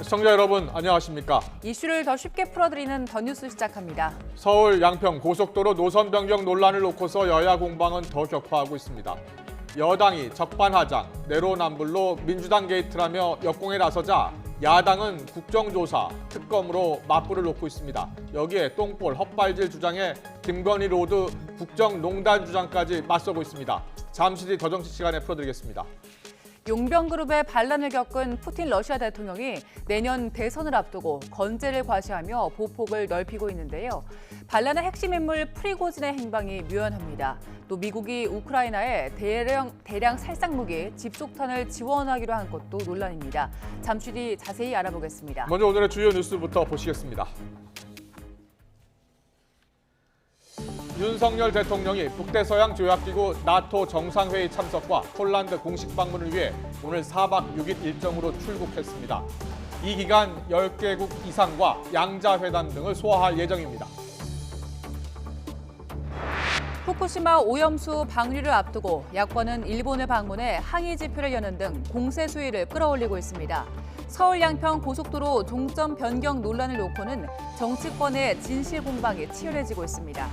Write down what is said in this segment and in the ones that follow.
시청자 여러분 안녕하십니까? 이슈를 더 쉽게 풀어드리는 더 뉴스 시작합니다. 서울 양평 고속도로 노선 변경 논란을 놓고서 여야 공방은 더 격화하고 있습니다. 여당이 적반하장, 내로남불로 민주당 게이트라며 역공에 나서자 야당은 국정조사, 특검으로 맞불을 놓고 있습니다. 여기에 똥볼, 헛발질 주장에 김건희 로드 국정농단 주장까지 맞서고 있습니다. 잠시 뒤 더 정치 시간에 풀어드리겠습니다. 용병그룹의 반란을 겪은 푸틴 러시아 대통령이 내년 대선을 앞두고 건재를 과시하며 보폭을 넓히고 있는데요. 반란의 핵심 인물 프리고진의 행방이 묘연합니다. 또 미국이 우크라이나에 대량 살상무기 집속탄을 지원하기로 한 것도 논란입니다. 잠시 뒤 자세히 알아보겠습니다. 먼저 오늘의 주요 뉴스부터 보시겠습니다. 윤석열 대통령이 북대서양 조약기구 나토 정상회의 참석과 폴란드 공식 방문을 위해 오늘 4박 6일 일정으로 출국했습니다. 이 기간 10개국 이상과 양자회담 등을 소화할 예정입니다. 후쿠시마 오염수 방류를 앞두고 야권은 일본을 방문해 항의 집회를 여는 등 공세 수위를 끌어올리고 있습니다. 서울 양평 고속도로 종점 변경 논란을 놓고는 정치권의 진실 공방이 치열해지고 있습니다.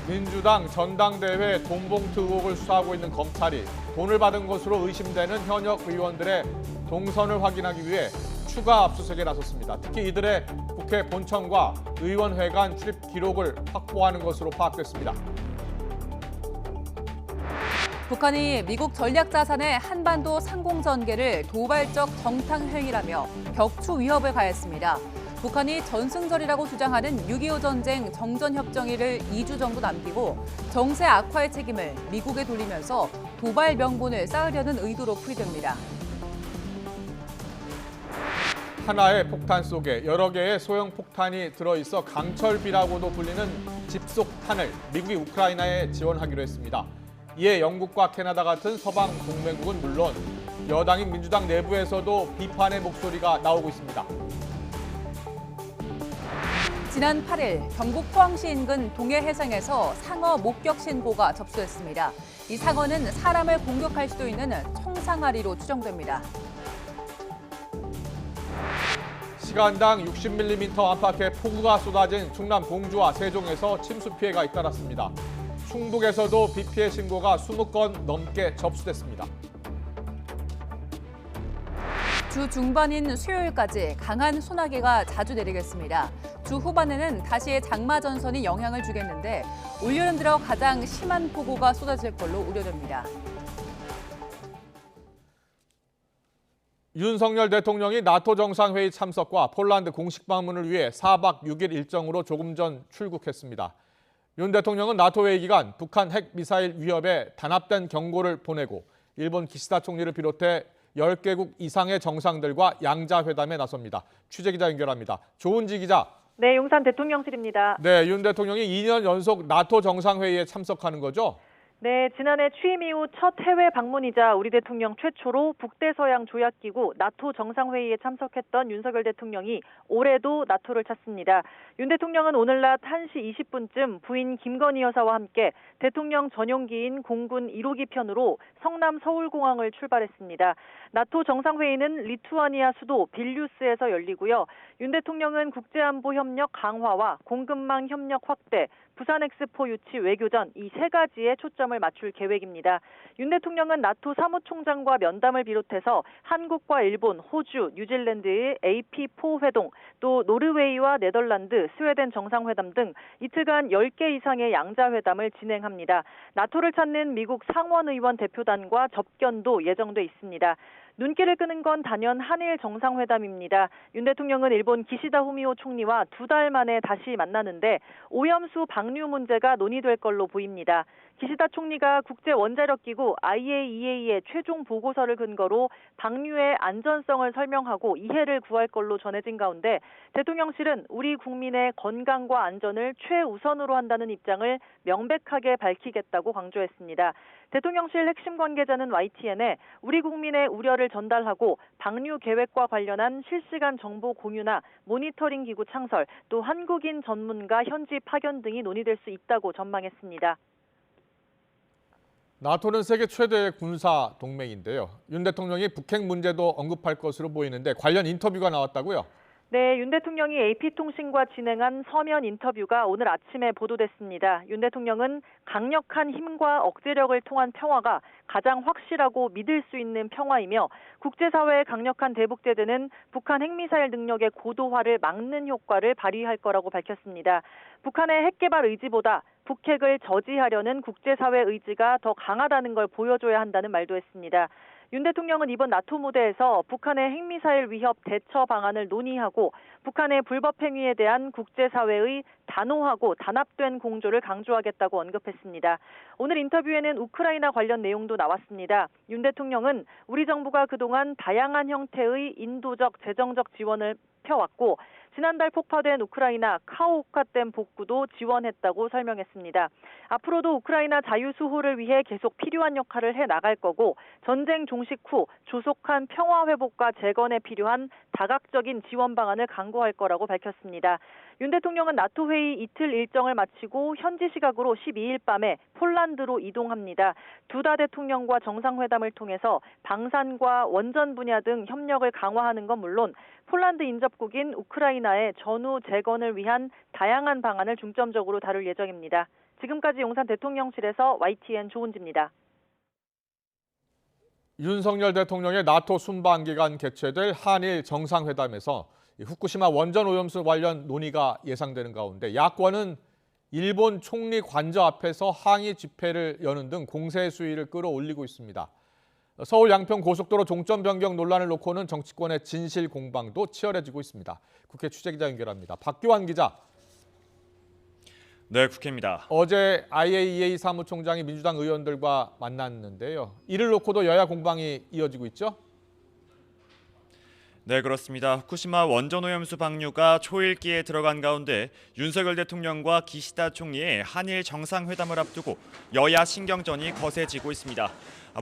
민주당 전당대회 돈봉투 의혹을 수사하고 있는 검찰이 돈을 받은 것으로 의심되는 현역 의원들의 동선을 확인하기 위해 추가 압수수색에 나섰습니다. 특히 이들의 국회 본청과 의원회관 출입 기록을 확보하는 것으로 파악됐습니다. 북한이 미국 전략자산의 한반도 상공전개를 도발적 정탕행위라며 격추 위협을 가했습니다. 북한이 전승절이라고 주장하는 6.25 전쟁 정전협정일을 2주 정도 남기고 정세 악화의 책임을 미국에 돌리면서 도발 명분을 쌓으려는 의도로 풀이됩니다. 하나의 폭탄 속에 여러 개의 소형 폭탄이 들어있어 강철비라고도 불리는 집속탄을 미국이 우크라이나에 지원하기로 했습니다. 이에 영국과 캐나다 같은 서방 동맹국은 물론 여당인 민주당 내부에서도 비판의 목소리가 나오고 있습니다. 지난 8일 경북 포항시 인근 동해해상에서 상어 목격 신고가 접수됐습니다. 이 상어는 사람을 공격할 수도 있는 청상아리로 추정됩니다. 시간당 60mm 안팎의 폭우가 쏟아진 충남 공주와 세종에서 침수 피해가 잇따랐습니다. 충북에서도 비 피해 신고가 20건 넘게 접수됐습니다. 주 중반인 수요일까지 강한 소나기가 자주 내리겠습니다. 주 후반에는 다시 장마 전선이 영향을 주겠는데 올여름 들어 가장 심한 폭우가 쏟아질 걸로 우려됩니다. 윤석열 대통령이 나토 정상회의 참석과 폴란드 공식 방문을 위해 4박 6일 일정으로 조금 전 출국했습니다. 윤 대통령은 나토 회의 기간 북한 핵 미사일 위협에 단합된 경고를 보내고 일본 기시다 총리를 비롯해 10개국 이상의 정상들과 양자회담에 나섭니다. 취재기자 연결합니다. 조은지 기자. 네, 용산 대통령실입니다. 네, 윤 대통령이 2년 연속 나토 정상회의에 참석하는 거죠? 네, 지난해 취임 이후 첫 해외 방문이자 우리 대통령 최초로 북대서양 조약기구 나토 정상회의에 참석했던 윤석열 대통령이 올해도 나토를 찾습니다. 윤 대통령은 오늘 낮 1시 20분쯤 부인 김건희 여사와 함께 대통령 전용기인 공군 1호기 편으로 성남 서울공항을 출발했습니다. 나토 정상회의는 리투아니아 수도 빌뉴스에서 열리고요. 윤 대통령은 국제안보 협력 강화와 공급망 협력 확대, 부산 엑스포 유치 외교전 이 세 가지에 초점을 맞출 계획입니다. 윤 대통령은 나토 사무총장과 면담을 비롯해서 한국과 일본, 호주, 뉴질랜드의 AP4 회동, 또 노르웨이와 네덜란드, 스웨덴 정상회담 등 이틀간 10개 이상의 양자회담을 진행합니다. 나토를 찾는 미국 상원의원 대표단과 접견도 예정돼 있습니다. 눈길을 끄는 건 단연 한일 정상회담입니다. 윤 대통령은 일본 기시다 후미오 총리와 2달 만에 다시 만나는데 오염수 방류 문제가 논의될 걸로 보입니다. 기시다 총리가 국제원자력기구 IAEA의 최종 보고서를 근거로 방류의 안전성을 설명하고 이해를 구할 걸로 전해진 가운데 대통령실은 우리 국민의 건강과 안전을 최우선으로 한다는 입장을 명백하게 밝히겠다고 강조했습니다. 대통령실 핵심 관계자는 YTN에 우리 국민의 우려를 전달하고 방류 계획과 관련한 실시간 정보 공유나 모니터링 기구 창설, 또 한국인 전문가 현지 파견 등이 논의될 수 있다고 전망했습니다. 나토는 세계 최대의 군사 동맹인데요. 윤 대통령이 북핵 문제도 언급할 것으로 보이는데 관련 인터뷰가 나왔다고요? 네, 윤 대통령이 AP통신과 진행한 서면 인터뷰가 오늘 아침에 보도됐습니다. 윤 대통령은 강력한 힘과 억제력을 통한 평화가 가장 확실하고 믿을 수 있는 평화이며 국제사회의 강력한 대북제재는 북한 핵미사일 능력의 고도화를 막는 효과를 발휘할 거라고 밝혔습니다. 북한의 핵개발 의지보다 북핵을 저지하려는 국제사회 의지가 더 강하다는 걸 보여줘야 한다는 말도 했습니다. 윤 대통령은 이번 나토 무대에서 북한의 핵미사일 위협 대처 방안을 논의하고 북한의 불법 행위에 대한 국제사회의 단호하고 단합된 공조를 강조하겠다고 언급했습니다. 오늘 인터뷰에는 우크라이나 관련 내용도 나왔습니다. 윤 대통령은 우리 정부가 그동안 다양한 형태의 인도적, 재정적 지원을 펴왔고 지난달 폭파된 우크라이나 카호우카댐 복구도 지원했다고 설명했습니다. 앞으로도 우크라이나 자유수호를 위해 계속 필요한 역할을 해나갈 거고 전쟁 종식 후 조속한 평화 회복과 재건에 필요한 다각적인 지원 방안을 강구할 거라고 밝혔습니다. 윤 대통령은 나토 회의 이틀 일정을 마치고 현지 시각으로 12일 밤에 폴란드로 이동합니다. 두다 대통령과 정상회담을 통해서 방산과 원전 분야 등 협력을 강화하는 건 물론 폴란드 인접국인 우크라이나의 전후 재건을 위한 다양한 방안을 중점적으로 다룰 예정입니다. 지금까지 용산 대통령실에서 YTN 조은지입니다. 윤석열 대통령의 나토 순방 기간 개최될 한일 정상회담에서 후쿠시마 원전 오염수 관련 논의가 예상되는 가운데 야권은 일본 총리 관저 앞에서 항의 집회를 여는 등 공세 수위를 끌어올리고 있습니다. 서울 양평 고속도로 종점 변경 논란을 놓고는 정치권의 진실 공방도 치열해지고 있습니다. 국회 취재기자 연결합니다. 박규환 기자. 네, 국회입니다. 어제 IAEA 사무총장이 민주당 의원들과 만났는데요. 이를 놓고도 여야 공방이 이어지고 있죠? 네, 그렇습니다. 후쿠시마 원전 오염수 방류가 초읽기에 들어간 가운데 윤석열 대통령과 기시다 총리의 한일 정상회담을 앞두고 여야 신경전이 거세지고 있습니다.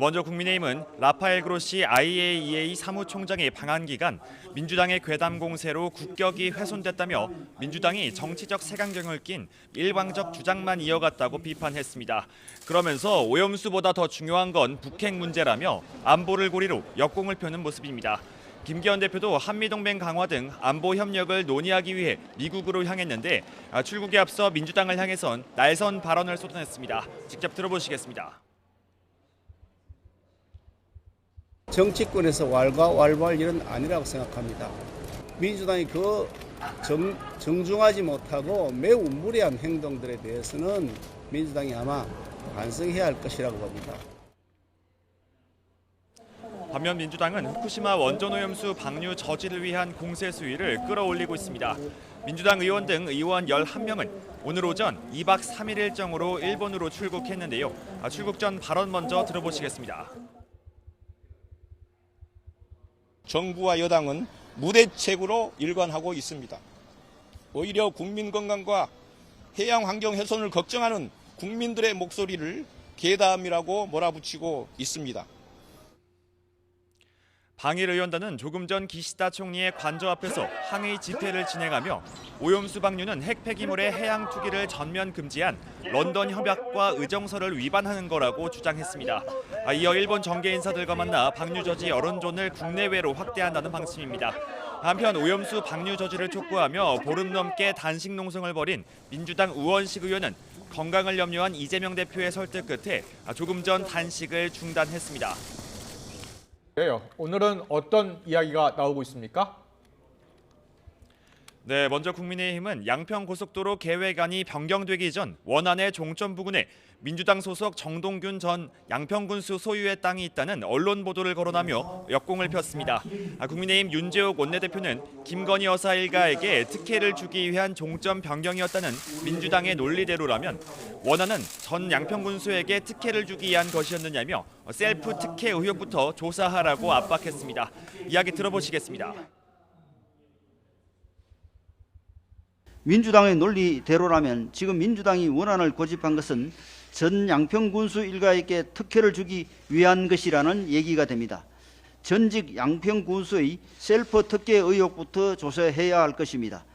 먼저 국민의힘은 라파엘 그로시 IAEA 사무총장의 방한 기간 민주당의 괴담 공세로 국격이 훼손됐다며 민주당이 정치적 색안경을 낀 일방적 주장만 이어갔다고 비판했습니다. 그러면서 오염수보다 더 중요한 건 북핵 문제라며 안보를 고리로 역공을 펴는 모습입니다. 김기현 대표도 한미동맹 강화 등 안보 협력을 논의하기 위해 미국으로 향했는데 출국에 앞서 민주당을 향해선 날선 발언을 쏟아냈습니다. 직접 들어보시겠습니다. 정치권에서 왈가왈부할 일은 아니라고 생각합니다. 민주당이 그 정중하지 못하고 매우 무례한 행동들에 대해서는 민주당이 아마 반성해야 할 것이라고 봅니다. 반면 민주당은 후쿠시마 원전 오염수 방류 저지를 위한 공세 수위를 끌어올리고 있습니다. 민주당 의원 등 의원 11명은 오늘 오전 2박 3일 일정으로 일본으로 출국했는데요. 출국 전 발언 먼저 들어보시겠습니다. 정부와 여당은 무대책으로 일관하고 있습니다. 오히려 국민 건강과 해양 환경 훼손을 걱정하는 국민들의 목소리를 괴담이라고 몰아붙이고 있습니다. 방일 의원단은 조금 전 기시다 총리의 관저 앞에서 항의 집회를 진행하며 오염수 방류는 핵 폐기물의 해양 투기를 전면 금지한 런던 협약과 의정서를 위반하는 거라고 주장했습니다. 이어 일본 정계 인사들과 만나 방류 저지 여론존을 국내외로 확대한다는 방침입니다. 한편 오염수 방류 저지를 촉구하며 보름 넘게 단식 농성을 벌인 민주당 우원식 의원은 건강을 염려한 이재명 대표의 설득 끝에 조금 전 단식을 중단했습니다. 오늘은 어떤 이야기가 나오고 있습니까? 네, 먼저 국민의힘은 양평 고속도로 계획안이 변경되기 전 원안의 종점 부근에 민주당 소속 정동균 전 양평군수 소유의 땅이 있다는 언론 보도를 거론하며 역공을 폈습니다. 국민의힘 윤재욱 원내대표는 김건희 여사 일가에게 특혜를 주기 위한 종점 변경이었다는 민주당의 논리대로라면 원안은 전 양평군수에게 특혜를 주기 위한 것이었느냐며 셀프 특혜 의혹부터 조사하라고 압박했습니다. 이야기 들어보시겠습니다. 민주당의 논리대로라면 지금 민주당이 원안을 고집한 것은 전 양평군수 일가에게 특혜를 주기 위한 것이라는 얘기가 됩니다. 전직 양평군수의 셀프 특혜 의혹부터 조사해야 할 것입니다.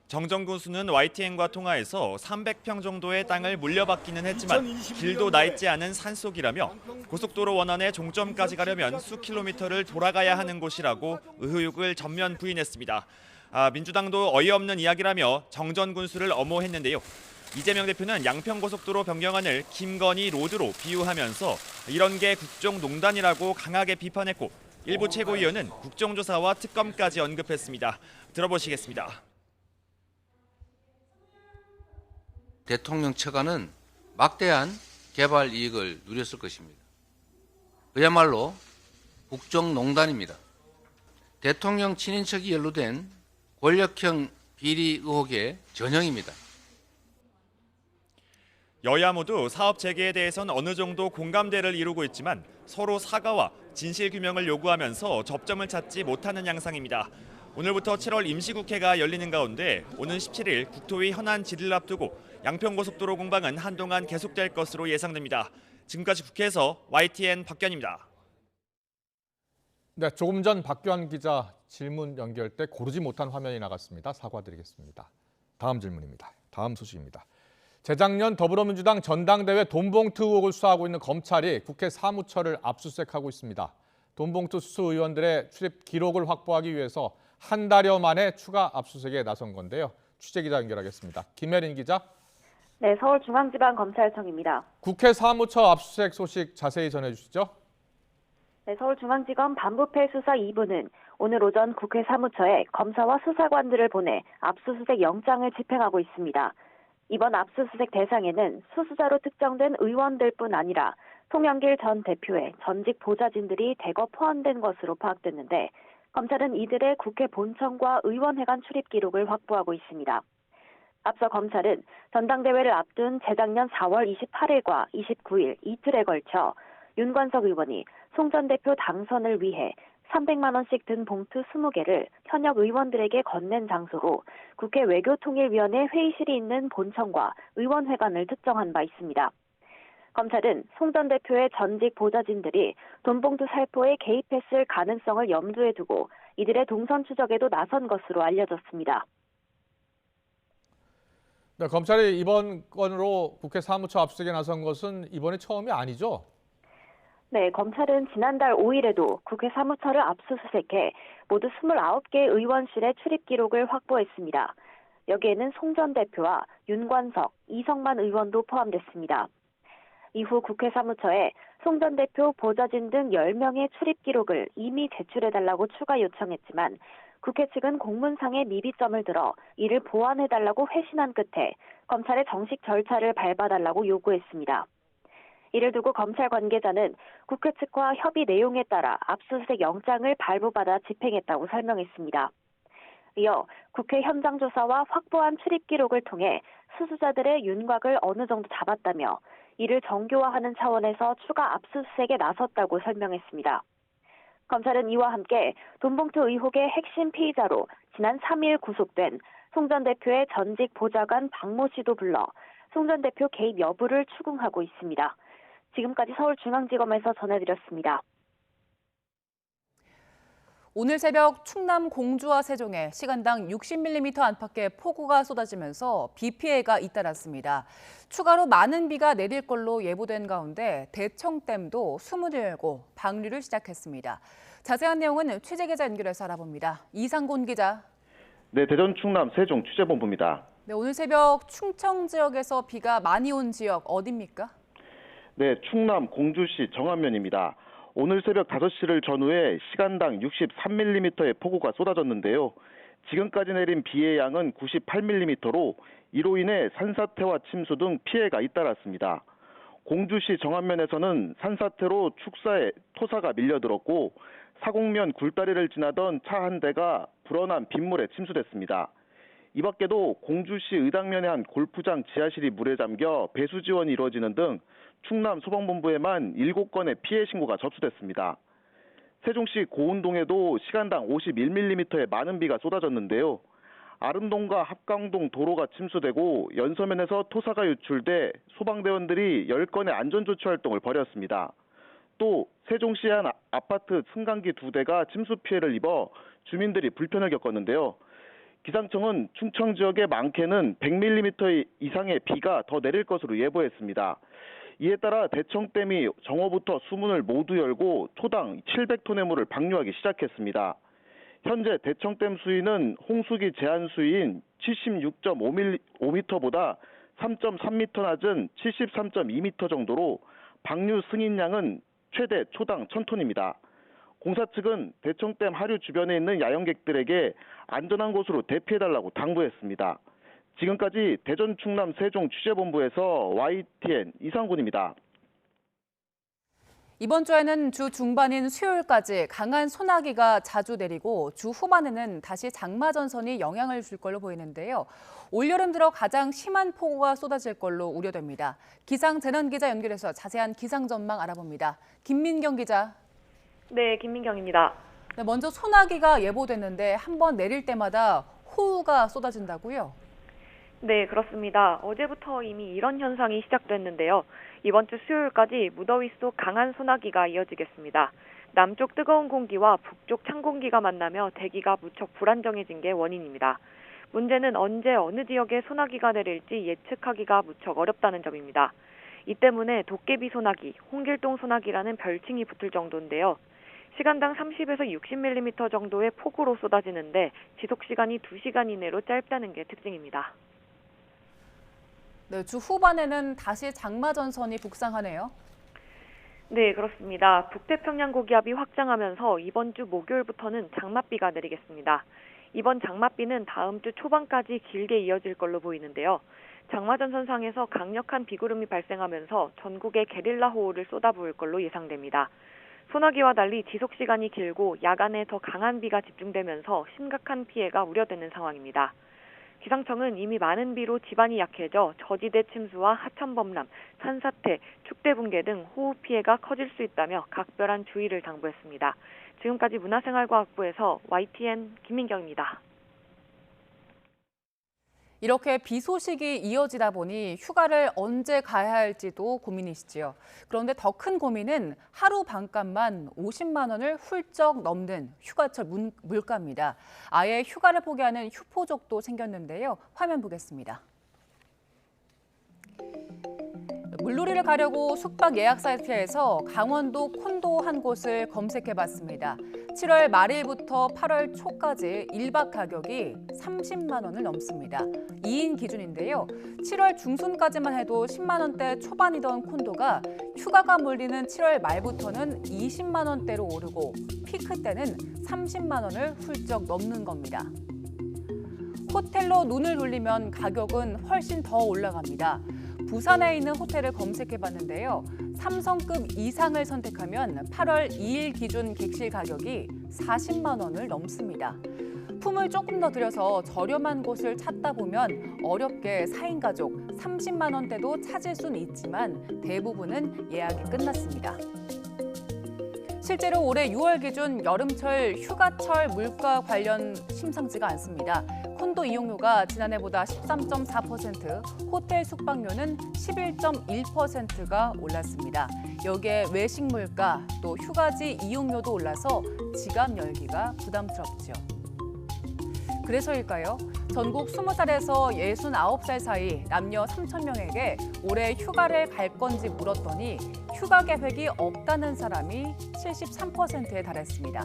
정전 군수는 YTN과 통화에서 300평 정도의 땅을 물려받기는 했지만 길도 나 있지 않은 산속이라며 고속도로 원안의 종점까지 가려면 수 킬로미터를 돌아가야 하는 곳이라고 의혹을 전면 부인했습니다. 민주당도 어이없는 이야기라며 정전 군수를 엄호했는데요. 이재명 대표는 양평고속도로 변경안을 김건희 로드로 비유하면서 이런 게 국정농단이라고 강하게 비판했고 일부 최고위원은 국정조사와 특검까지 언급했습니다. 들어보시겠습니다. 대통령 처가는 막대한 개발 이익을 누렸을 것입니다. 그야말로 국정농단입니다. 대통령 친인척이 연루된 권력형 비리 의혹의 전형입니다. 여야 모두 사업 재개에 대해선 어느 정도 공감대를 이루고 있지만 서로 사과와 진실 규명을 요구하면서 접점을 찾지 못하는 양상입니다. 오늘부터 7월 임시국회가 열리는 가운데 오는 17일 국토위 현안 질의를 앞두고 양평고속도로 공방은 한동안 계속될 것으로 예상됩니다. 지금까지 국회에서 YTN 박견입니다. 네, 조금 전 박규환 기자 질문 연결 때 고르지 못한 화면이 나갔습니다. 사과드리겠습니다. 다음 질문입니다. 다음 소식입니다. 재작년 더불어민주당 전당대회 돈봉투 의혹을 수사하고 있는 검찰이 국회 사무처를 압수수색하고 있습니다. 돈봉투 수수 의원들의 출입 기록을 확보하기 위해서 한 달여 만에 추가 압수수색에 나선 건데요. 취재기자 연결하겠습니다. 김혜린 기자. 네, 서울중앙지방검찰청입니다. 국회 사무처 압수수색 소식 자세히 전해주시죠. 네, 서울중앙지검 반부패 수사 2부는 오늘 오전 국회 사무처에 검사와 수사관들을 보내 압수수색 영장을 집행하고 있습니다. 이번 압수수색 대상에는 수수자로 특정된 의원들뿐 아니라 송영길 전 대표의 전직 보좌진들이 대거 포함된 것으로 파악됐는데 검찰은 이들의 국회 본청과 의원회관 출입 기록을 확보하고 있습니다. 앞서 검찰은 전당대회를 앞둔 재작년 4월 28일과 29일 이틀에 걸쳐 윤관석 의원이 송 전 대표 당선을 위해 300만 원씩 든 봉투 20개를 현역 의원들에게 건넨 장소로 국회 외교통일위원회 회의실이 있는 본청과 의원회관을 특정한 바 있습니다. 검찰은 송 전 대표의 전직 보좌진들이 돈봉투 살포에 개입했을 가능성을 염두에 두고 이들의 동선 추적에도 나선 것으로 알려졌습니다. 네, 검찰이 이번 건으로 국회 사무처 압수수색에 나선 것은 이번이 처음이 아니죠? 네, 검찰은 지난달 5일에도 국회 사무처를 압수수색해 모두 29개 의원실의 출입 기록을 확보했습니다. 여기에는 송 전 대표와 윤관석, 이성만 의원도 포함됐습니다. 이후 국회 사무처에 송 전 대표 보좌진 등 10명의 출입 기록을 이미 제출해달라고 추가 요청했지만 국회 측은 공문상의 미비점을 들어 이를 보완해달라고 회신한 끝에 검찰의 정식 절차를 밟아달라고 요구했습니다. 이를 두고 검찰 관계자는 국회 측과 협의 내용에 따라 압수수색 영장을 발부받아 집행했다고 설명했습니다. 이어 국회 현장 조사와 확보한 출입 기록을 통해 수수자들의 윤곽을 어느 정도 잡았다며 이를 정교화하는 차원에서 추가 압수수색에 나섰다고 설명했습니다. 검찰은 이와 함께 돈봉투 의혹의 핵심 피의자로 지난 3일 구속된 송 전 대표의 전직 보좌관 박모 씨도 불러 송 전 대표 개입 여부를 추궁하고 있습니다. 지금까지 서울중앙지검에서 전해드렸습니다. 오늘 새벽 충남 공주와 세종에 시간당 60mm 안팎의 폭우가 쏟아지면서 비 피해가 잇따랐습니다. 추가로 많은 비가 내릴 걸로 예보된 가운데 대청댐도 수문을 열고 방류를 시작했습니다. 자세한 내용은 취재기자 연결해서 알아봅니다. 이상곤 기자. 네, 대전 충남 세종 취재본부입니다. 네, 오늘 새벽 충청 지역에서 비가 많이 온 지역 어디입니까? 네, 충남 공주시 정안면입니다. 오늘 새벽 5시를 전후해 시간당 63mm의 폭우가 쏟아졌는데요. 지금까지 내린 비의 양은 98mm로 이로 인해 산사태와 침수 등 피해가 잇따랐습니다. 공주시 정안면에서는 산사태로 축사에 토사가 밀려들었고 사곡면 굴다리를 지나던 차 한 대가 불어난 빗물에 침수됐습니다. 이 밖에도 공주시 의당면의 한 골프장 지하실이 물에 잠겨 배수 지원이 이루어지는 등 충남 소방본부에만 7건의 피해 신고가 접수됐습니다. 세종시 고운동에도 시간당 51mm의 많은 비가 쏟아졌는데요. 아름동과 합강동 도로가 침수되고 연서면에서 토사가 유출돼 소방대원들이 10건의 안전조치 활동을 벌였습니다. 또 세종시의 한 아파트 승강기 2대가 침수 피해를 입어 주민들이 불편을 겪었는데요. 기상청은 충청 지역의 많게는 100mm 이상의 비가 더 내릴 것으로 예보했습니다. 이에 따라 대청댐이 정오부터 수문을 모두 열고 초당 700톤의 물을 방류하기 시작했습니다. 현재 대청댐 수위는 홍수기 제한 수위인 76.5m보다 3.3m 낮은 73.2m 정도로 방류 승인량은 최대 초당 1000톤입니다. 공사 측은 대청댐 하류 주변에 있는 야영객들에게 안전한 곳으로 대피해달라고 당부했습니다. 지금까지 대전, 충남, 세종 취재본부에서 YTN 이상군입니다. 이번 주에는 주 중반인 수요일까지 강한 소나기가 자주 내리고 주 후반에는 다시 장마 전선이 영향을 줄 걸로 보이는데요. 올여름 들어 가장 심한 폭우가 쏟아질 걸로 우려됩니다. 기상재난 기자 연결해서 자세한 기상 전망 알아봅니다. 김민경 기자. 네, 김민경입니다. 네, 먼저 소나기가 예보됐는데 한 번 내릴 때마다 호우가 쏟아진다고요? 네, 그렇습니다. 어제부터 이미 이런 현상이 시작됐는데요. 이번 주 수요일까지 무더위 속 강한 소나기가 이어지겠습니다. 남쪽 뜨거운 공기와 북쪽 찬 공기가 만나며 대기가 무척 불안정해진 게 원인입니다. 문제는 언제 어느 지역에 소나기가 내릴지 예측하기가 무척 어렵다는 점입니다. 이 때문에 도깨비 소나기, 홍길동 소나기라는 별칭이 붙을 정도인데요. 시간당 30에서 60mm 정도의 폭우로 쏟아지는데 지속 시간이 2시간 이내로 짧다는 게 특징입니다. 네, 주 후반에는 다시 장마 전선이 북상하네요. 네, 그렇습니다. 북태평양 고기압이 확장하면서 이번 주 목요일부터는 장맛비가 내리겠습니다. 이번 장맛비는 다음 주 초반까지 길게 이어질 걸로 보이는데요. 장마전선상에서 강력한 비구름이 발생하면서 전국에 게릴라 호우를 쏟아부을 걸로 예상됩니다. 소나기와 달리 지속 시간이 길고 야간에 더 강한 비가 집중되면서 심각한 피해가 우려되는 상황입니다. 기상청은 이미 많은 비로 지반이 약해져 저지대 침수와 하천 범람, 산사태, 축대 붕괴 등 호우 피해가 커질 수 있다며 각별한 주의를 당부했습니다. 지금까지 문화생활과학부에서 YTN 김민경입니다. 이렇게 비 소식이 이어지다 보니 휴가를 언제 가야 할지도 고민이시지요. 그런데 더 큰 고민은 하루 반값만 50만 원을 훌쩍 넘는 휴가철 물가입니다. 아예 휴가를 포기하는 휴포족도 생겼는데요. 화면 보겠습니다. 물놀이를 가려고 숙박 예약 사이트에서 강원도 콘도 한 곳을 검색해봤습니다. 7월 말일부터 8월 초까지 1박 가격이 30만 원을 넘습니다. 2인 기준인데요. 7월 중순까지만 해도 10만 원대 초반이던 콘도가 휴가가 몰리는 7월 말부터는 20만 원대로 오르고 피크 때는 30만 원을 훌쩍 넘는 겁니다. 호텔로 눈을 돌리면 가격은 훨씬 더 올라갑니다. 부산에 있는 호텔을 검색해봤는데요. 3성급 이상을 선택하면 8월 2일 기준 객실 가격이 40만 원을 넘습니다. 품을 조금 더 들여서 저렴한 곳을 찾다 보면 어렵게 4인 가족 30만 원대도 찾을 수는 있지만 대부분은 예약이 끝났습니다. 실제로 올해 6월 기준 여름철 휴가철 물가 관련 심상치가 않습니다. 콘도 이용료가 지난해보다 13.4%, 호텔 숙박료는 11.1%가 올랐습니다. 여기에 외식 물가, 또 휴가지 이용료도 올라서 지갑 열기가 부담스럽죠. 그래서일까요? 전국 20살에서 69살 사이 남녀 3,000명에게 올해 휴가를 갈 건지 물었더니 휴가 계획이 없다는 사람이 73%에 달했습니다.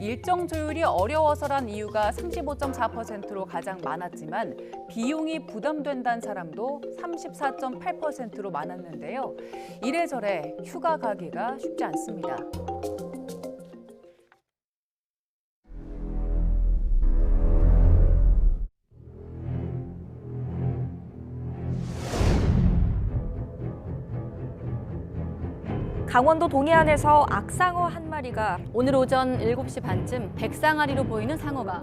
일정 조율이 어려워서란 이유가 35.4%로 가장 많았지만 비용이 부담된다는 사람도 34.8%로 많았는데요. 이래저래 휴가 가기가 쉽지 않습니다. 강원도 동해안에서 악상어 한 마리가 오늘 오전 7시 반쯤 백상아리로 보이는 상어가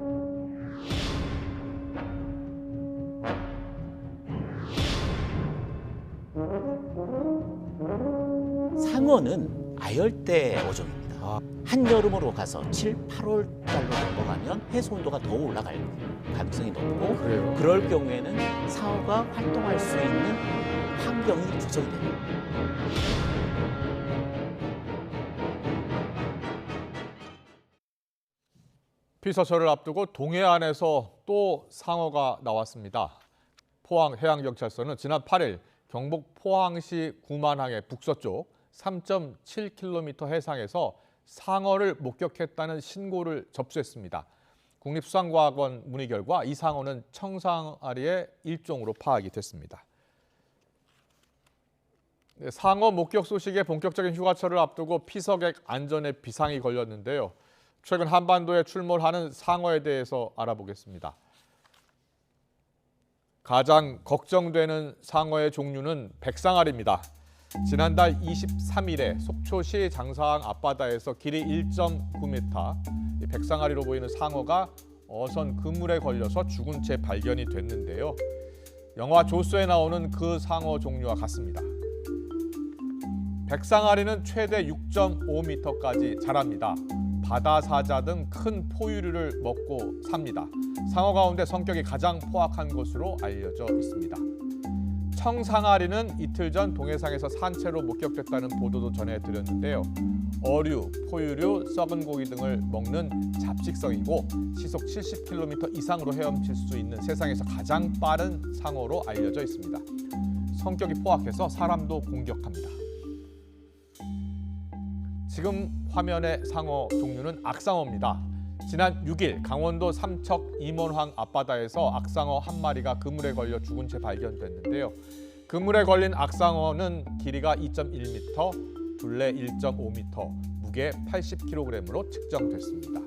상어는 아열대 어종입니다. 한여름으로 가서 7, 8월 달로 넘어가면 해수 온도가 더 올라갈 가능성이 높고 그럴 경우에는 상어가 활동할 수 있는 환경이 조성이 됩니다. 피서철을 앞두고 동해안에서 또 상어가 나왔습니다. 포항해양경찰서는 지난 8일 경북 포항시 구만항의 북서쪽 3.7km 해상에서 상어를 목격했다는 신고를 접수했습니다. 국립수산과학원 문의 결과 이 상어는 청상아리의 일종으로 파악이 됐습니다. 상어 목격 소식에 본격적인 휴가철을 앞두고 피서객 안전에 비상이 걸렸는데요. 최근 한반도에 출몰하는 상어에 대해서 알아보겠습니다. 가장 걱정되는 상어의 종류는 백상아리입니다. 지난달 23일에 속초시 장사항 앞바다에서 길이 1.9m, 백상아리로 보이는 상어가 어선 그물에 걸려서 죽은 채 발견이 됐는데요. 영화 조스에 나오는 그 상어 종류와 같습니다. 백상아리는 최대 6.5m까지 자랍니다. 바다 사자 등 큰 포유류를 먹고 삽니다. 상어 가운데 성격이 가장 포악한 것으로 알려져 있습니다. 청상아리는 이틀 전 동해상에서 산채로 목격됐다는 보도도 전해드렸는데요. 어류, 포유류, 썩은 고기 등을 먹는 잡식성이고 시속 70km 이상으로 헤엄칠 수 있는 세상에서 가장 빠른 상어로 알려져 있습니다. 성격이 포악해서 사람도 공격합니다. 지금 화면의 상어 종류는 악상어입니다. 지난 6일 강원도 삼척 임원황 앞바다에서 악상어 한 마리가 그물에 걸려 죽은 채 발견됐는데요. 그물에 걸린 악상어는 길이가 2.1m, 둘레 1.5m, 무게 80kg으로 측정됐습니다.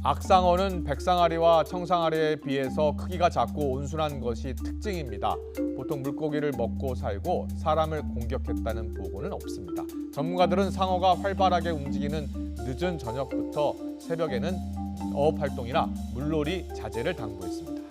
악상어는 백상아리와 청상아리에 비해서 크기가 작고 온순한 것이 특징입니다. 보통 물고기를 먹고 살고 사람을 공격했다는 보고는 없습니다. 전문가들은 상어가 활발하게 움직이는 늦은 저녁부터 새벽에는 어업 활동이나 물놀이 자제를 당부했습니다.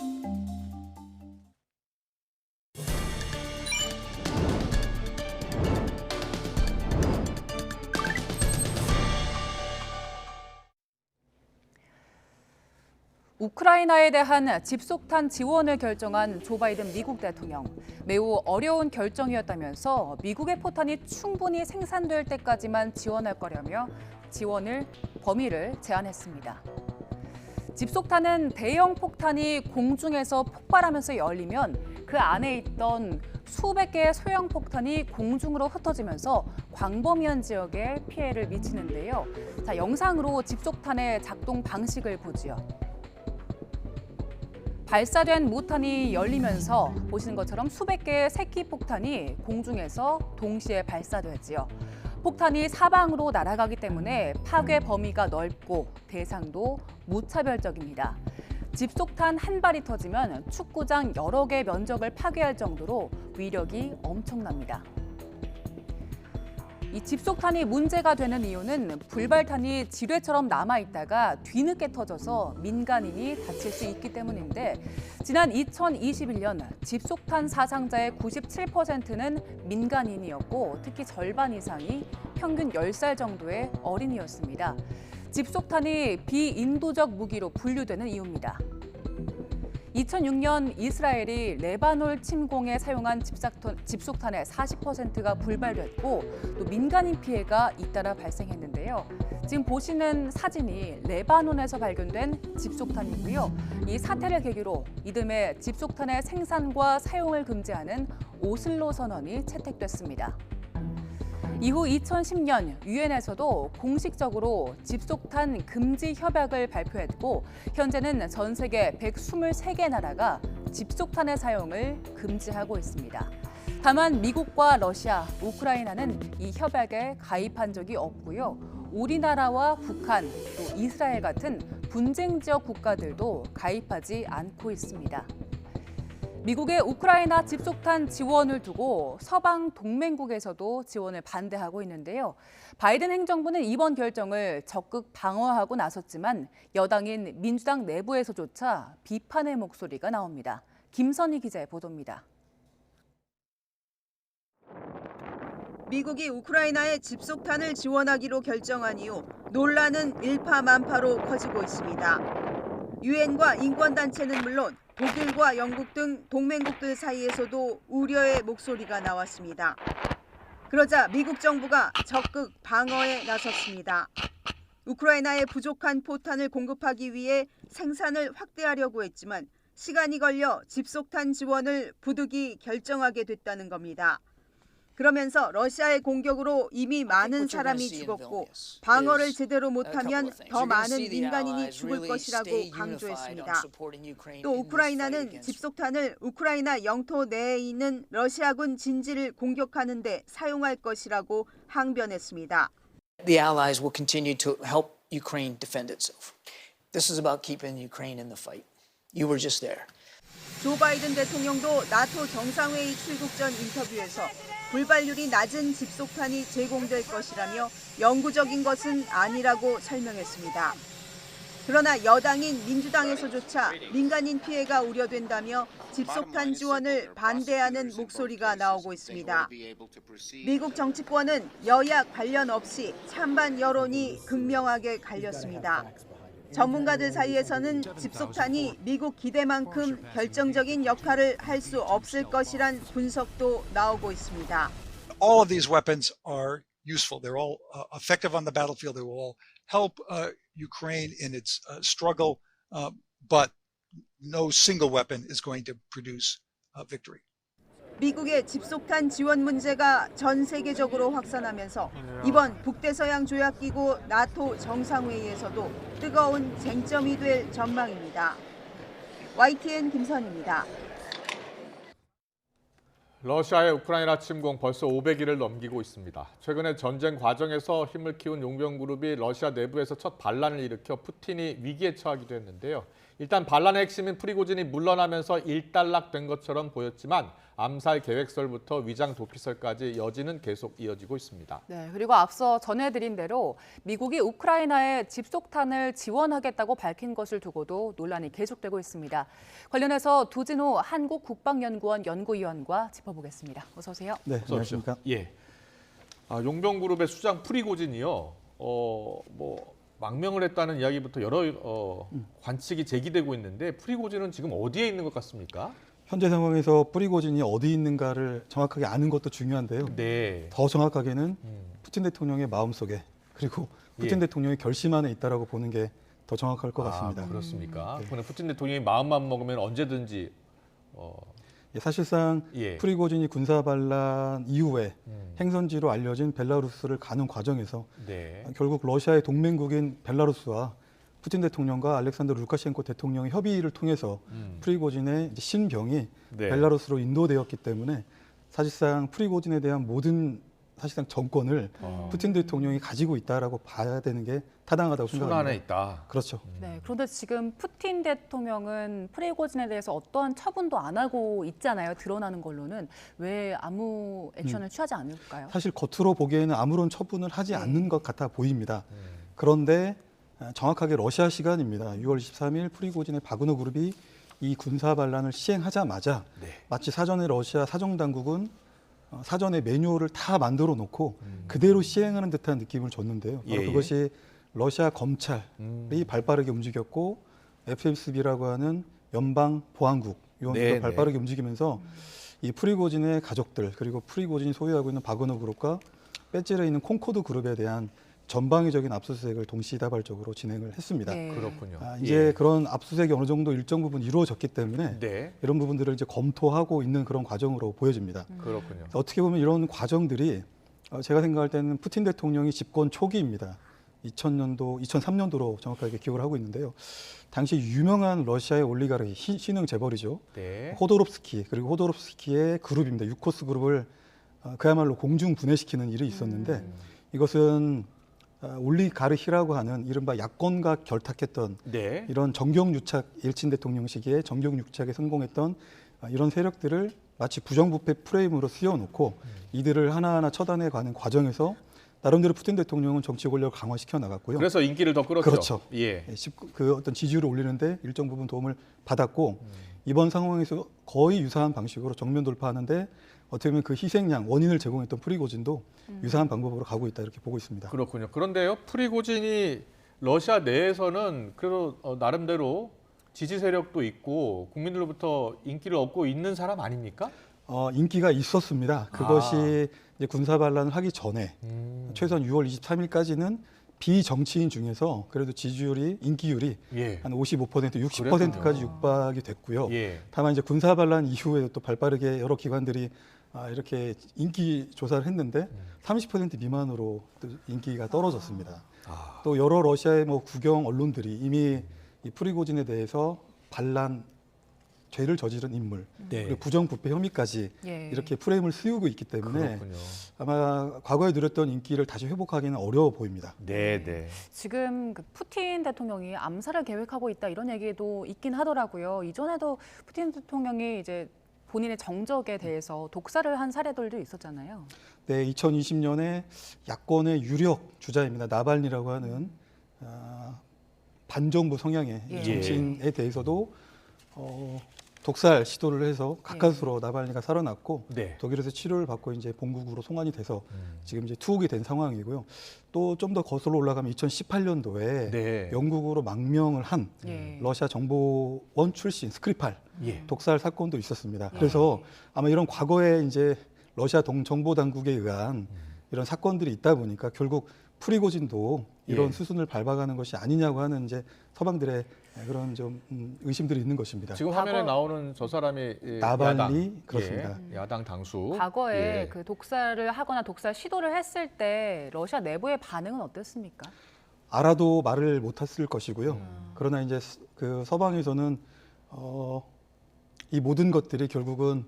우크라이나에 대한 집속탄 지원을 결정한 조 바이든 미국 대통령. 매우 어려운 결정이었다면서 미국의 포탄이 충분히 생산될 때까지만 지원할 거라며 지원을 범위를 제한했습니다. 집속탄은 대형 폭탄이 공중에서 폭발하면서 열리면 그 안에 있던 수백 개의 소형 폭탄이 공중으로 흩어지면서 광범위한 지역에 피해를 미치는데요. 자, 영상으로 집속탄의 작동 방식을 보지요. 발사된 무탄이 열리면서 보시는 것처럼 수백 개의 새끼 폭탄이 공중에서 동시에 발사되지요. 폭탄이 사방으로 날아가기 때문에 파괴 범위가 넓고 대상도 무차별적입니다. 집속탄 한 발이 터지면 축구장 여러 개 면적을 파괴할 정도로 위력이 엄청납니다. 이 집속탄이 문제가 되는 이유는 불발탄이 지뢰처럼 남아있다가 뒤늦게 터져서 민간인이 다칠 수 있기 때문인데 지난 2021년 집속탄 사상자의 97%는 민간인이었고 특히 절반 이상이 평균 10살 정도의 어린이였습니다. 집속탄이 비인도적 무기로 분류되는 이유입니다. 2006년 이스라엘이 레바논 침공에 사용한 집속탄의 40%가 불발됐고 또 민간인 피해가 잇따라 발생했는데요. 지금 보시는 사진이 레바논에서 발견된 집속탄이고요. 이 사태를 계기로 이듬해 집속탄의 생산과 사용을 금지하는 오슬로 선언이 채택됐습니다. 이후 2010년 유엔에서도 공식적으로 집속탄 금지 협약을 발표했고 현재는 전 세계 123개 나라가 집속탄의 사용을 금지하고 있습니다. 다만 미국과 러시아, 우크라이나는 이 협약에 가입한 적이 없고요. 우리나라와 북한, 또 이스라엘 같은 분쟁 지역 국가들도 가입하지 않고 있습니다. 미국의 우크라이나 집속탄 지원을 두고 서방 동맹국에서도 지원을 반대하고 있는데요. 바이든 행정부는 이번 결정을 적극 방어하고 나섰지만 여당인 민주당 내부에서조차 비판의 목소리가 나옵니다. 김선희 기자의 보도입니다. 미국이 우크라이나에 집속탄을 지원하기로 결정한 이후 논란은 일파만파로 커지고 있습니다. 유엔과 인권단체는 물론 독일과 영국 등 동맹국들 사이에서도 우려의 목소리가 나왔습니다. 그러자 미국 정부가 적극 방어에 나섰습니다. 우크라이나에 부족한 포탄을 공급하기 위해 생산을 확대하려고 했지만 시간이 걸려 집속탄 지원을 부득이 결정하게 됐다는 겁니다. 그러면서 러시아의 공격으로 이미 많은 사람이 죽었고 방어를 제대로 못하면 더 많은 민간인이 죽을 것이라고 강조했습니다. 또 우크라이나는 집속탄을 우크라이나 영토 내에 있는 러시아군 진지를 공격하는 데 사용할 것이라고 항변했습니다. The Allies will continue to help Ukraine defend itself. This is about keeping Ukraine in the fight. You were just there. 조 바이든 대통령도 나토 정상회의 출국 전 인터뷰에서 불발률이 낮은 집속탄이 제공될 것이라며 영구적인 것은 아니라고 설명했습니다. 그러나 여당인 민주당에서조차 민간인 피해가 우려된다며 집속탄 지원을 반대하는 목소리가 나오고 있습니다. 미국 정치권은 여야 관련 없이 찬반 여론이 극명하게 갈렸습니다. 전문가들 사이에서는 집속탄이 미국 기대만큼 결정적인 역할을 할 수 없을 것이란 분석도 나오고 있습니다. All of these weapons are useful. They're all effective on the battlefield. They will all help Ukraine in its struggle, but no single weapon is going to produce victory. 미국의 집속탄 지원 문제가 전 세계적으로 확산하면서 이번 북대서양 조약기구 나토 정상회의에서도 뜨거운 쟁점이 될 전망입니다. YTN 김선입니다. 러시아의 우크라이나 침공 벌써 500일을 넘기고 있습니다. 최근에 전쟁 과정에서 힘을 키운 용병그룹이 러시아 내부에서 첫 반란을 일으켜 푸틴이 위기에 처하기도 했는데요. 일단 반란의 핵심인 프리고진이 물러나면서 일단락된 것처럼 보였지만 암살 계획설부터 위장 도피설까지 여지는 계속 이어지고 있습니다. 네, 그리고 앞서 전해드린 대로 미국이 우크라이나에 집속탄을 지원하겠다고 밝힌 것을 두고도 논란이 계속되고 있습니다. 관련해서 두진호 한국국방연구원 연구위원과 짚어보겠습니다. 어서 오세요. 네, 안녕하십니까. 예. 용병그룹의 수장 프리고진이요. 망명을 했다는 이야기부터 여러 관측이 제기되고 있는데 프리고진은 지금 어디에 있는 것 같습니까? 현재 상황에서 프리고진이 어디 있는가를 정확하게 아는 것도 중요한데요. 네. 더 정확하게는 푸틴 대통령의 마음속에 그리고 푸틴 대통령의 결심 안에 있다라고 보는 게 더 정확할 것 같습니다. 그렇습니까? 네. 푸틴 대통령이 마음만 먹으면 언제든지 사실상 프리고진이 군사 반란 이후에 행선지로 알려진 벨라루스를 가는 과정에서 결국 러시아의 동맹국인 벨라루스와 푸틴 대통령과 알렉산더 루카셴코 대통령의 협의를 통해서 프리고진의 신병이 벨라루스로 인도되었기 때문에 사실상 프리고진에 대한 모든 사실상 정권을 푸틴 대통령이 가지고 있다라고 봐야 되는 게 타당하다고 생각합니다. 손 안에 있다. 그렇죠. 네, 그런데 지금 푸틴 대통령은 프리고진에 대해서 어떠한 처분도 안 하고 있잖아요. 드러나는 걸로는. 왜 아무 액션을 취하지 않을까요? 사실 겉으로 보기에는 아무런 처분을 하지 않는 것 같아 보입니다. 그런데 정확하게 러시아 시간입니다. 6월 23일 프리고진의 바그너 그룹이 이 군사 반란을 시행하자마자 마치 사전에 러시아 사정당국은 사전에 매뉴얼을 다 만들어 놓고 그대로 시행하는 듯한 느낌을 줬는데요. 바로 그것이 러시아 검찰이 발빠르게 움직였고 FSB라고 하는 연방 보안국 요원들도 발빠르게 움직이면서 이 프리고진의 가족들 그리고 프리고진이 소유하고 있는 바그너 그룹과 배지에 있는 콘코드 그룹에 대한 전방위적인 압수수색을 동시다발적으로 진행을 했습니다. 그렇군요. 이제 그런 압수수색이 어느 정도 일정 부분 이루어졌기 때문에 이런 부분들을 이제 검토하고 있는 그런 과정으로 보여집니다. 그렇군요. 어떻게 보면 이런 과정들이 제가 생각할 때는 푸틴 대통령이 집권 초기입니다. 2003년도로 정확하게 기억을 하고 있는데요. 당시 유명한 러시아의 올리가르키 신흥 재벌이죠. 호도롭스키 그리고 호도롭스키의 그룹입니다. 유코스 그룹을 그야말로 공중 분해시키는 일이 있었는데 이것은 올리가르히라고 하는 이른바 야권과 결탁했던 이런 정경유착 엘친 대통령 시기에 정경유착에 성공했던 이런 세력들을 마치 부정부패 프레임으로 씌워놓고 이들을 하나하나 처단해 가는 과정에서 나름대로 푸틴 대통령은 정치 권력을 강화시켜 나갔고요. 그래서 인기를 더 끌었죠. 그렇죠. 그 어떤 지지율을 올리는데 일정 부분 도움을 받았고 이번 상황에서 거의 유사한 방식으로 정면 돌파하는데 어떻게 보면 그 희생양, 원인을 제공했던 프리고진도 유사한 방법으로 가고 있다 이렇게 보고 있습니다. 그렇군요. 그런데요, 프리고진이 러시아 내에서는 그래도 나름대로 지지 세력도 있고 국민들로부터 인기를 얻고 있는 사람 아닙니까? 인기가 있었습니다. 그것이 이제 군사 반란을 하기 전에 최소한 6월 23일까지는 비정치인 중에서 그래도 지지율이 인기율이 예. 한 55%, 60%까지 육박이 됐고요. 예. 다만 이제 군사 반란 이후에 또 발빠르게 여러 기관들이 이렇게 인기 조사를 했는데 30% 미만으로 또 인기가 떨어졌습니다. 또 여러 러시아의 뭐 국영 언론들이 이미 이 프리고진에 대해서 반란 죄를 저지른 인물, 네. 그리고 부정부패 혐의까지 예. 이렇게 프레임을 씌우고 있기 때문에 그렇군요. 아마 과거에 누렸던 인기를 다시 회복하기는 어려워 보입니다. 네, 네. 지금 그 푸틴 대통령이 암살을 계획하고 있다 이런 얘기도 있긴 하더라고요. 이전에도 푸틴 대통령이 이제 본인의 정적에 대해서 독살을 한 사례들도 있었잖아요. 네, 2020년에 야권의 유력 주자입니다. 나발니라고 하는 반정부 성향의 예. 정치인에 대해서도 독살 시도를 해서 가까스로 나발니가 살아났고 네. 독일에서 치료를 받고 이제 본국으로 송환이 돼서 지금 이제 투옥이 된 상황이고요. 또 좀 더 거슬러 올라가면 2018년도에 네. 영국으로 망명을 한 예. 러시아 정보원 출신 스크리팔 예. 독살 사건도 있었습니다. 그래서 아마 이런 과거에 이제 러시아 정보 당국에 의한 이런 사건들이 있다 보니까 결국 프리고진도 이런 예. 수순을 밟아가는 것이 아니냐고 하는 이제 서방들의 그런 좀 의심들이 있는 것입니다. 지금 화면에 나오는 저 사람이 나발리 야당, 그렇습니다. 예, 야당 당수. 과거에 예. 그 독살을 하거나 독살 시도를 했을 때 러시아 내부의 반응은 어땠습니까? 알아도 말을 못했을 것이고요. 그러나 이제 그 서방에서는 이 모든 것들이 결국은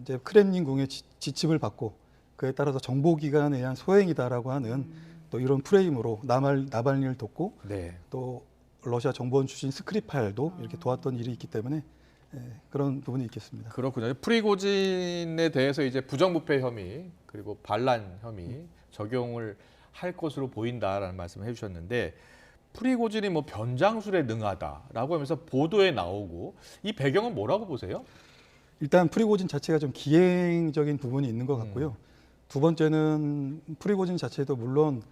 이제 크렘린궁의 지침을 받고 그에 따라서 정보기관에 의한 소행이다라고 하는 또 이런 프레임으로 나발니를 돕고 네. 또 러시아 정보원 출신 스크리팔도 이렇게 도왔던 일이 있기 때문에 그런 부분이 있겠습니다. 그렇군요. 프리고진에 대해서 이제 부정부패 혐의 그리고 반란 혐의 적용을 할 것으로 보인다라는 말씀을 해주셨는데 프리고진이 뭐 변장술에 능하다라고 하면서 보도에 나오고 이 배경은 뭐라고 보세요? 일단 프리고진 자체가 좀 기행적인 부분이 있는 것 같고요. 두 번째는 프리고진 자체도 물론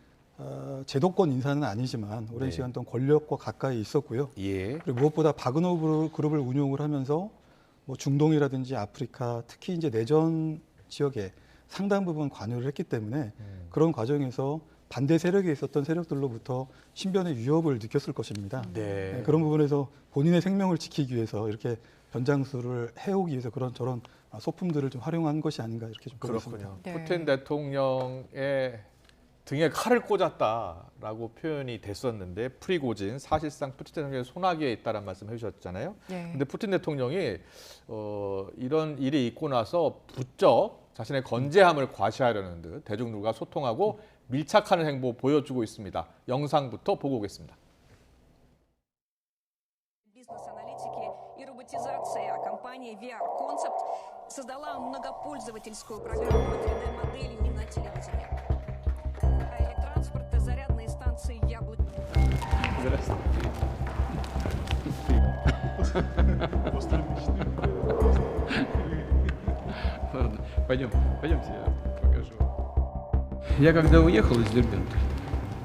제도권 인사는 아니지만 오랜 네. 시간 동안 권력과 가까이 있었고요. 예. 그리고 무엇보다 바그너 그룹을 운용을 하면서 뭐 중동이라든지 아프리카, 특히 이제 내전 지역에 상당 부분 관여를 했기 때문에 그런 과정에서 반대 세력에 있었던 세력들로부터 신변의 위협을 느꼈을 것입니다. 네. 그런 부분에서 본인의 생명을 지키기 위해서 이렇게 변장술을 해오기 위해서 그런 저런 소품들을 좀 활용한 것이 아닌가 이렇게 좀 보고 있습니다. 그렇군요. 네. 푸틴 대통령의 등에 칼을 꽂았다라고 표현이 됐었는데 프리고진 사실상 푸틴 대통령의 손아귀에 있다는 말씀을 해주셨잖아요. 네. 근데 푸틴 대통령이 이런 일이 있고 나서 부쩍 자신의 건재함을 과시하려는 듯 대중들과 소통하고 밀착하는 행보 보여주고 있습니다. 영상부터 보고 오겠습니다. Бизнес-аналитики и роботизация. Компания VR Concept создала многопользовательскую программу 3D-моделей на телевидении. Электротранспорт, зарядные станции яблок. Ладно, пойдемте, я покажу. Я когда уехал из Дербента,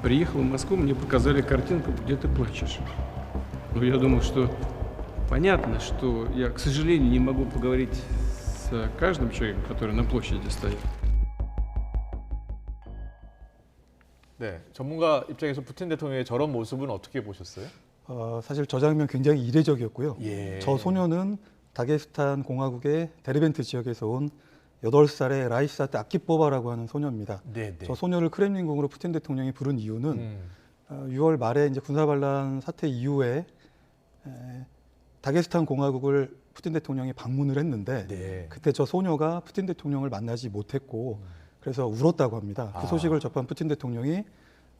приехал в Москву, мне показали картинку, где ты плачешь. Ну, я думал, что понятно, что я, к сожалению, не могу поговорить с каждым человеком, который на площади стоит. 네, 전문가 입장에서 푸틴 대통령의 저런 모습은 어떻게 보셨어요? 사실 저 장면 굉장히 이례적이었고요. 예. 저 소녀는 다게스탄 공화국의 데르벤트 지역에서 온 8살의 라이사트 아키포바라고 하는 소녀입니다. 네, 네. 저 소녀를 크렘린궁으로 푸틴 대통령이 부른 이유는 6월 말에 이제 군사 반란 사태 이후에 다게스탄 공화국을 푸틴 대통령이 방문을 했는데 네. 그때 저 소녀가 푸틴 대통령을 만나지 못했고 그래서 울었다고 합니다. 그 소식을 접한 푸틴 대통령이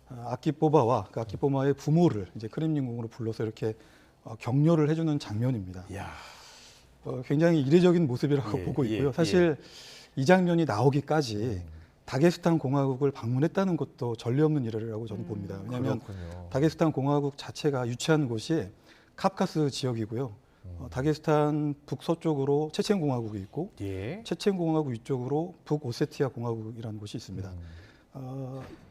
아키포바와 그 아키포바의 부모를 이제 크렘린궁으로 불러서 이렇게 격려를 해주는 장면입니다. 굉장히 이례적인 모습이라고 보고 있고요. 사실 이 장면이 나오기까지 다게스탄 공화국을 방문했다는 것도 전례 없는 일이라고 저는 봅니다. 왜냐하면 다게스탄 공화국 자체가 유치한 곳이 카프카스 지역이고요. 다게스탄 북서쪽으로 체첸 공화국이 있고 체첸 공화국 위쪽으로 북오세티아 공화국이라는 곳이 있습니다.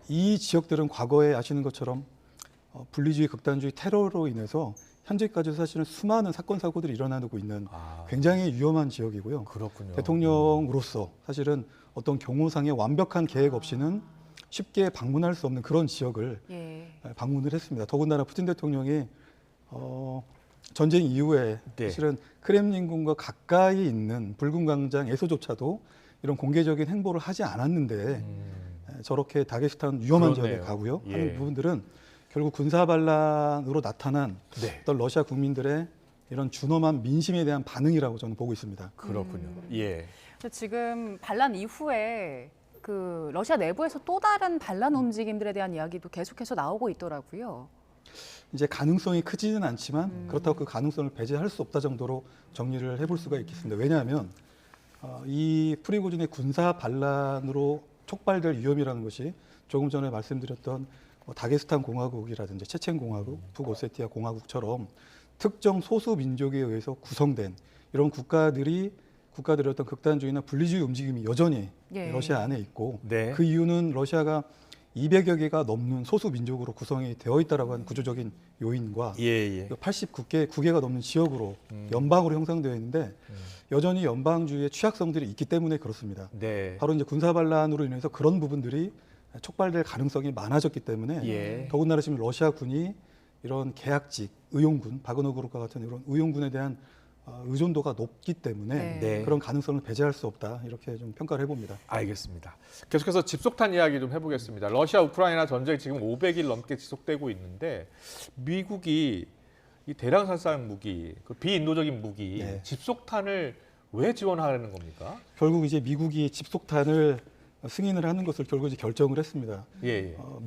이 지역들은 과거에 아시는 것처럼 분리주의, 극단주의 테러로 인해서 현재까지도 사실은 수많은 사건 사고들이 일어나고 있는 굉장히 위험한 지역이고요. 그렇군요. 대통령으로서 사실은 어떤 경호상의 완벽한 계획 없이는 쉽게 방문할 수 없는 그런 지역을 방문을 했습니다. 더군다나 푸틴 대통령이 전쟁 이후에 사실은 크렘린궁과 가까이 있는 붉은 광장에서조차도 이런 공개적인 행보를 하지 않았는데 저렇게 다게스탄 위험한 지역에 가고요. 하는 부분들은 결국 군사 반란으로 나타난 어떤 러시아 국민들의 이런 준엄한 민심에 대한 반응이라고 저는 보고 있습니다. 그렇군요. 예. 지금 반란 이후에 그 러시아 내부에서 또 다른 반란 움직임들에 대한 이야기도 계속해서 나오고 있더라고요. 이제 가능성이 크지는 않지만 그렇다고 그 가능성을 배제할 수 없다 정도로 정리를 해볼 수가 있겠습니다. 왜냐하면 이 프리고진의 군사 반란으로 촉발될 위험이라는 것이 조금 전에 말씀드렸던 다게스탄 공화국이라든지 체첸 공화국, 북오세티아 공화국처럼 특정 소수 민족에 의해서 구성된 이런 국가들의 어떤 극단주의나 분리주의 움직임이 여전히 러시아 안에 있고 그 이유는 러시아가 200여 개가 넘는 소수 민족으로 구성이 되어 있다라고 하는 구조적인 요인과 89개가 넘는 지역으로 연방으로 형성되어 있는데 여전히 연방주의의 취약성들이 있기 때문에 그렇습니다. 바로 이제 군사 반란으로 인해서 그런 부분들이 촉발될 가능성이 많아졌기 때문에 더군다나 지금 러시아군이 이런 계약직 의용군, 바그너 그룹과 같은 이런 의용군에 대한 의존도가 높기 때문에 그런 가능성을 배제할 수 없다 이렇게 좀 평가를 해봅니다. 알겠습니다. 계속해서 집속탄 이야기 좀 해보겠습니다. 러시아 우크라이나 전쟁이 지금 500일 넘게 지속되고 있는데 미국이 이 대량 살상 무기, 그 비인도적인 무기, 집속탄을 왜 지원하려는 겁니까? 결국 이제 미국이 집속탄을 승인을 하는 것을 결국 이제 결정을 했습니다.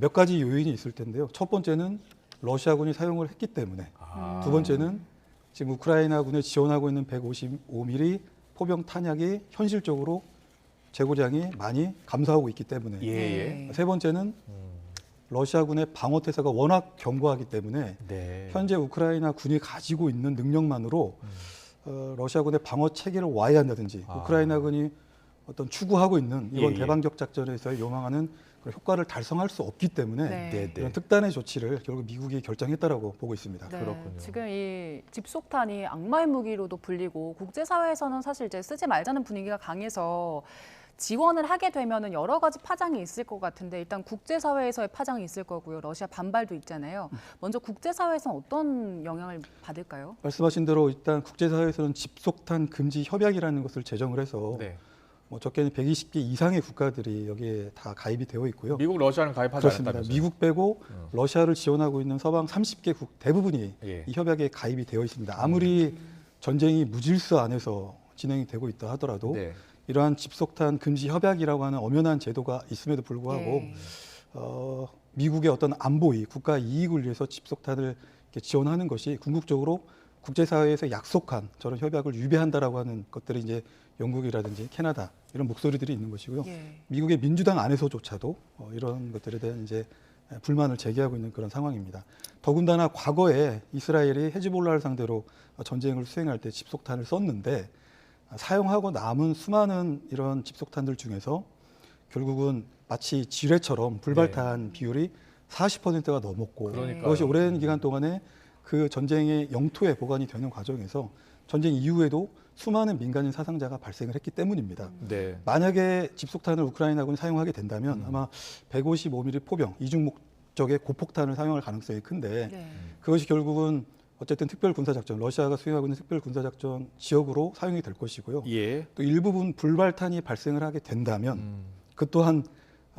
몇 가지 요인이 있을 텐데요. 첫 번째는 러시아군이 사용을 했기 때문에, 두 번째는 지금 우크라이나군에 지원하고 있는 155mm 포병 탄약이 현실적으로 재고량이 많이 감소하고 있기 때문에, 세 번째는 러시아군의 방어 태세가 워낙 견고하기 때문에 현재 우크라이나 군이 가지고 있는 능력만으로 러시아군의 방어 체계를 와해한다든지 우크라이나군이 어떤 추구하고 있는 이번 대반격 작전에서 요망하는 그런 효과를 달성할 수 없기 때문에 이런 특단의 조치를 결국 미국이 결정했다라고 보고 있습니다. 그렇군요. 지금 이 집속탄이 악마의 무기로도 불리고 국제사회에서는 사실 이제 쓰지 말자는 분위기가 강해서 지원을 하게 되면은 여러 가지 파장이 있을 것 같은데 일단 국제사회에서의 파장이 있을 거고요. 러시아 반발도 있잖아요. 먼저 국제사회에서는 어떤 영향을 받을까요? 말씀하신 대로 일단 국제사회에서는 집속탄 금지 협약이라는 것을 제정을 해서 적게는 120개 이상의 국가들이 여기에 다 가입이 되어 있고요. 미국, 러시아는 가입하지 않았다면서요? 미국 빼고 러시아를 지원하고 있는 서방 30개국 대부분이 이 협약에 가입이 되어 있습니다. 아무리 전쟁이 무질서 안에서 진행이 되고 있다 하더라도 이러한 집속탄 금지 협약이라고 하는 엄연한 제도가 있음에도 불구하고 미국의 어떤 안보위, 국가 이익을 위해서 집속탄을 이렇게 지원하는 것이 궁극적으로 국제사회에서 약속한 저런 협약을 위배한다라고 하는 것들이 이제 영국이라든지 캐나다 이런 목소리들이 있는 것이고요. 미국의 민주당 안에서조차도 이런 것들에 대한 이제 불만을 제기하고 있는 그런 상황입니다. 더군다나 과거에 이스라엘이 헤즈볼라를 상대로 전쟁을 수행할 때 집속탄을 썼는데 사용하고 남은 수많은 이런 집속탄들 중에서 결국은 마치 지뢰처럼 불발탄 비율이 40%가 넘었고 그것이 오랜 기간 동안에 그 전쟁의 영토에 보관이 되는 과정에서 전쟁 이후에도 수많은 민간인 사상자가 발생을 했기 때문입니다. 만약에 집속탄을 우크라이나군이 사용하게 된다면 아마 155mm 포병, 이중 목적의 고폭탄을 사용할 가능성이 큰데 그것이 결국은 어쨌든 특별군사작전, 러시아가 수행하고 있는 특별군사작전 지역으로 사용이 될 것이고요. 또 일부분 불발탄이 발생을 하게 된다면 그 또한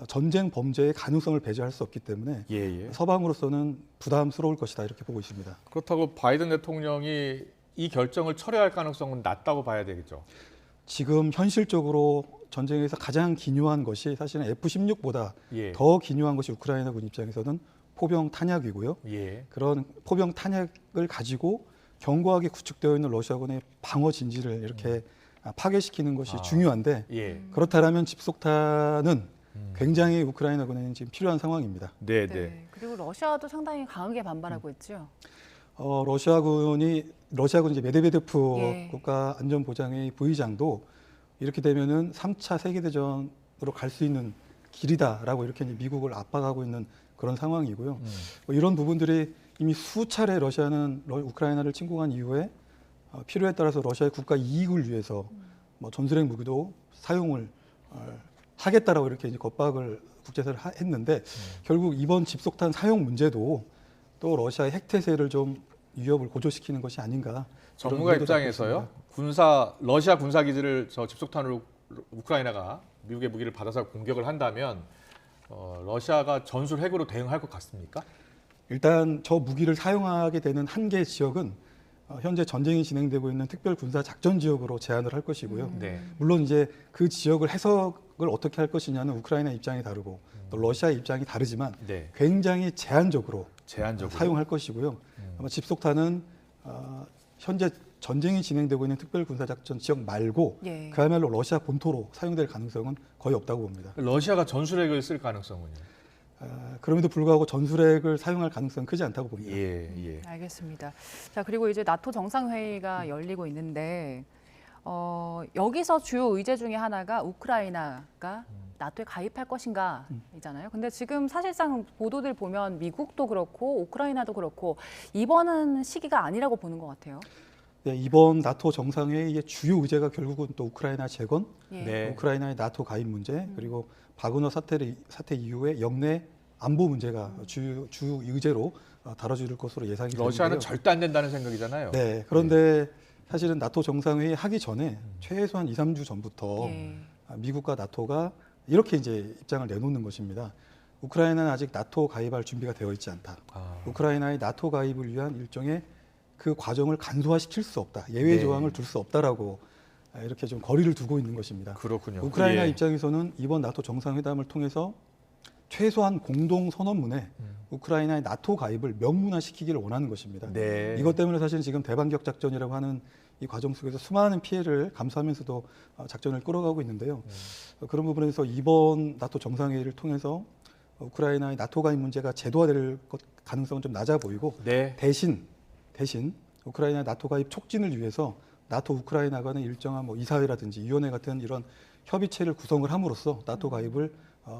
전쟁 범죄의 가능성을 배제할 수 없기 때문에 서방으로서는 부담스러울 것이다 이렇게 보고 있습니다. 그렇다고 바이든 대통령이 이 결정을 철회할 가능성은 낮다고 봐야 되겠죠. 지금 현실적으로 전쟁에서 가장 기묘한 것이 사실은 F-16보다 더 기묘한 것이 우크라이나군 입장에서는 포병 탄약이고요. 그런 포병 탄약을 가지고 견고하게 구축되어 있는 러시아군의 방어 진지를 이렇게 파괴시키는 것이 중요한데 그렇다면 집속탄은 굉장히 우크라이나군에는 지금 필요한 상황입니다. 그리고 러시아도 상당히 강하게 반발하고 있죠. 러시아군 이제 메드베데프 국가안전보장회의 부의장도 이렇게 되면은 3차 세계대전으로 갈 수 있는 길이다라고 이렇게 미국을 압박하고 있는 그런 상황이고요. 이런 부분들이 이미 수차례 러시아는 우크라이나를 침공한 이후에 필요에 따라서 러시아의 국가 이익을 위해서 전술핵 무기도 사용을 하겠다라고 이렇게 이제 겁박을 국제사를 했는데 결국 이번 집속탄 사용 문제도 또 러시아의 핵태세를 좀 위협을 고조시키는 것이 아닌가. 전문가 입장에서요. 러시아 군사 기지를 저 집속탄으로 우크라이나가 미국의 무기를 받아서 공격을 한다면 러시아가 전술 핵으로 대응할 것 같습니까? 일단 저 무기를 사용하게 되는 한 개 지역은 현재 전쟁이 진행되고 있는 특별 군사 작전 지역으로 제한을 할 것이고요. 네. 물론 이제 그 지역을 해석을 어떻게 할 것이냐는 우크라이나 입장이 다르고 또 러시아 입장이 다르지만 네. 굉장히 제한적으로 사용할 것이고요. 아마 집속탄은 현재 전쟁이 진행되고 있는 특별 군사 작전 지역 말고 예. 그야말로 러시아 본토로 사용될 가능성은 거의 없다고 봅니다. 러시아가 전술핵을 쓸 가능성은요? 그럼에도 불구하고 전술핵을 사용할 가능성은 크지 않다고 봅니다. 예. 알겠습니다. 자, 그리고 이제 나토 정상회의가 열리고 있는데 여기서 주요 의제 중에 하나가 우크라이나가 나토에 가입할 것인가이잖아요. 근데 지금 사실상 보도들 보면 미국도 그렇고 우크라이나도 그렇고 이번은 시기가 아니라고 보는 것 같아요. 네, 이번 나토 정상회의의 주요 의제가 결국은 또 우크라이나 재건, 네. 우크라이나의 나토 가입 문제, 그리고 바그너 사태 이후에 영내 안보 문제가 주 의제로 다뤄질 것으로 예상이 되는데요. 러시아는 절대 안 된다는 생각이잖아요. 네, 그런데 사실은 나토 정상회의 하기 전에 최소한 2, 3주 전부터 미국과 나토가 이렇게 이제 입장을 내놓는 것입니다. 우크라이나는 아직 나토 가입할 준비가 되어 있지 않다. 우크라이나의 나토 가입을 위한 일종의 그 과정을 간소화시킬 수 없다. 예외 조항을 둘 수 없다라고 이렇게 좀 거리를 두고 있는 것입니다. 그렇군요. 우크라이나 입장에서는 이번 나토 정상회담을 통해서 최소한 공동 선언문에 우크라이나의 나토 가입을 명문화시키기를 원하는 것입니다. 네. 이것 때문에 사실 지금 대반격 작전이라고 하는 이 과정 속에서 수많은 피해를 감수하면서도 작전을 끌어가고 있는데요. 그런 부분에서 이번 나토 정상회의를 통해서 우크라이나의 나토 가입 문제가 제도화될 가능성은 좀 낮아 보이고 대신 우크라이나 나토 가입 촉진을 위해서 나토 우크라이나 간의 일정한 이사회라든지 위원회 같은 이런 협의체를 구성을 함으로써 나토 가입을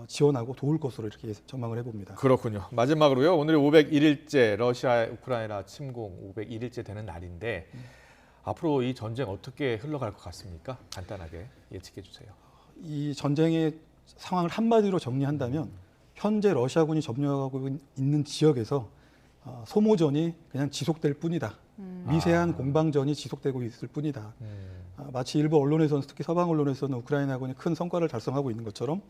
지원하고 도울 것으로 이렇게 전망을 해봅니다. 그렇군요. 마지막으로요. 오늘 501일째 러시아의 우크라이나 침공 501일째 되는 날인데 앞으로 이 전쟁 어떻게 흘러갈 것 같습니까? 간단하게 예측해 주세요. 이 전쟁의 상황을 한마디로 정리한다면 현재 러시아군이 점령하고 있는 지역에서 소모전이 그냥 지속될 뿐이다. 미세한 공방전이 지속되고 있을 뿐이다. 마치 일부 언론에서는 특히 서방 언론에서는 우크라이나군이 큰 성과를 달성하고 있는 것처럼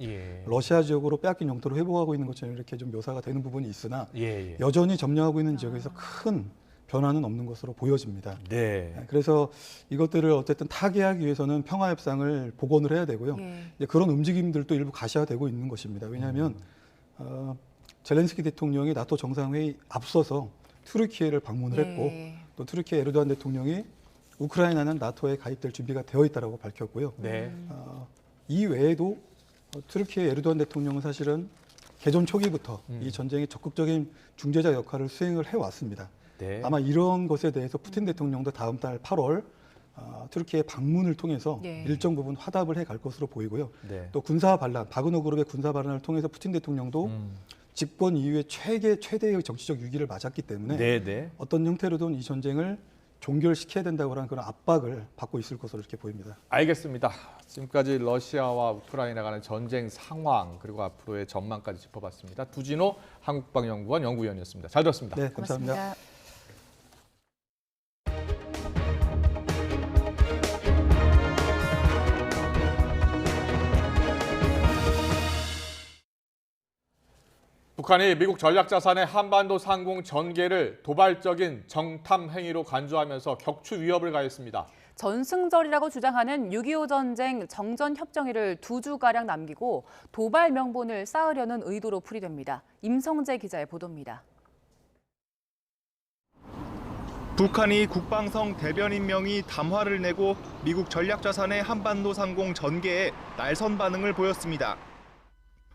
러시아 지역으로 빼앗긴 영토를 회복하고 있는 것처럼 이렇게 좀 묘사가 되는 부분이 있으나 여전히 점령하고 있는 지역에서 큰 변화는 없는 것으로 보여집니다. 그래서 이것들을 어쨌든 타개하기 위해서는 평화협상을 복원을 해야 되고요. 그런 움직임들도 일부 가시화되고 있는 것입니다. 왜냐하면 젤렌스키 대통령이 나토 정상회의 앞서서 튀르키예를 방문을 했고 또 튀르키예 에르도안 대통령이 우크라이나는 나토에 가입될 준비가 되어 있다고 밝혔고요. 이 외에도 튀르키예 에르도안 대통령은 사실은 개전 초기부터 이 전쟁의 적극적인 중재자 역할을 수행을 해왔습니다. 아마 이런 것에 대해서 푸틴 대통령도 다음 달 8월 튀르키예 방문을 통해서 일정 부분 화답을 해갈 것으로 보이고요. 또 군사 반란, 바그너 그룹의 군사 반란을 통해서 푸틴 대통령도 집권 이후에 최대의 정치적 위기를 맞았기 때문에 어떤 형태로든 이 전쟁을 종결시켜야 된다고 하는 그런 압박을 받고 있을 것으로 이렇게 보입니다. 알겠습니다. 지금까지 러시아와 우크라이나 간의 전쟁 상황 그리고 앞으로의 전망까지 짚어봤습니다. 두진호 한국방연구원 연구위원이었습니다. 잘 들었습니다. 네, 감사합니다. 고맙습니다. 북한이 미국 전략자산의 한반도 상공 전개를 도발적인 정탐 행위로 간주하면서 격추 위협을 가했습니다. 전승절이라고 주장하는 6.25 전쟁 정전 협정일을 2주가량 남기고 도발 명분을 쌓으려는 의도로 풀이됩니다. 임성재 기자의 보도입니다. 북한이 국방성 대변 인명이 담화를 내고 미국 전략자산의 한반도 상공 전개에 날선 반응을 보였습니다.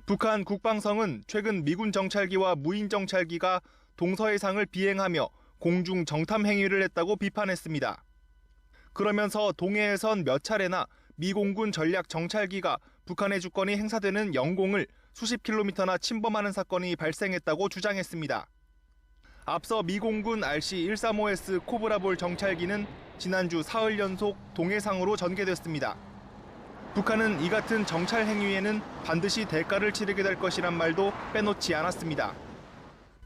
북한 국방성은 최근 미군 정찰기와 무인 정찰기가 동서해상을 비행하며 공중 정탐 행위를 했다고 비판했습니다. 그러면서 동해에선 몇 차례나 미공군 전략 정찰기가 북한의 주권이 행사되는 영공을 수십 킬로미터나 침범하는 사건이 발생했다고 주장했습니다. 앞서 미공군 RC-135S 코브라볼 정찰기는 지난주 사흘 연속 동해상으로 전개됐습니다. 북한은 이 같은 정찰 행위에는 반드시 대가를 치르게 될 것이란 말도 빼놓지 않았습니다.